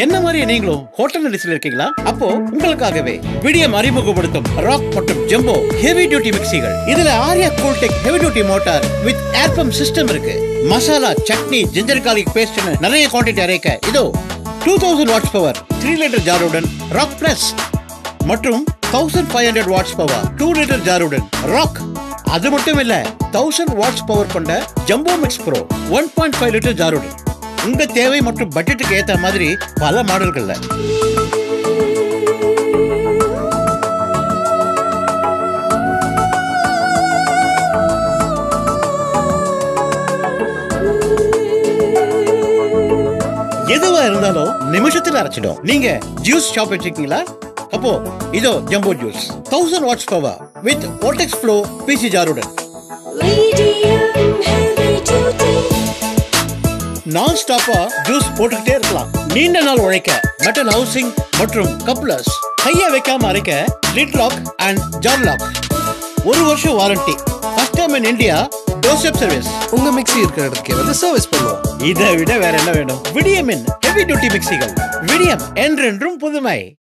என்ன மாதிரி நீங்களும் ஹோட்டல் இண்டஸ்ட்ரியில இருக்கீங்களா? அப்போ உங்களுக்காகவே விடியம் அறிமுகப்படுத்தும் ராக் மற்றும் ஜம்போ ஹெவி டியூட்டி மிக்சிகள். இதுல Arya Cooltech heavy duty motor with air pump system இருக்கு. மசாலா, சட்னி, ஜிஞ்சர் கார்லிக் பேஸ்ட்னு நிறைய குவாண்டிட்டி அரைக்க இதோ 2000 வாட்ஸ் பவர் 3 லிட்டர் ஜாருடன் ராக் பிளஸ் மற்றும் 1500 வாட்ஸ் பவர் 2 லிட்டர் ஜாருடன் ராக். அது மட்டும் இல்ல, 1000 வாட்ஸ் பவர் கொண்ட ஜம்போ மிக்ஸ் ப்ரோ 1.5 லிட்டர் ஜாருடன். உங்க தேவை மற்றும் பட்ஜெட்டுக்கு ஏத்த மாதிரி பல மாடல்கள்ல. எதுவா இருந்தாலும் நிமிஷத்துல அரைச்சிடும். நீங்க ஜூஸ் ஷாப் வச்சிருக்கீங்களா? அப்போ இதோ jumbo juice 1000 watts power with ஓட்டெக்ஸ் ஃப்ளோ பிசி ஜாருடன். நான் ஸ்டாப்பா ஜூஸ் போட்டுக்கிட்டே இருக்கலாம். நீண்ட நாள் உழைக்க மெட்டல் ஹவுசிங் மற்றும் கப்லர்ஸ். கைய வைக்காம அரைக்க lid lock and jar lock. 1 வருஷம் warranty. First time in India doorstep service. உங்க மிக்ஸி இருக்கிற இடத்துக்கு வந்து சர்வீஸ் பண்ணுவோம். இதை விட வேற என்ன வேணும்? விடியமின் ஹெவி டியூட்டி மிக்சிகள். விடியம் என்றென்றும் புதுமை.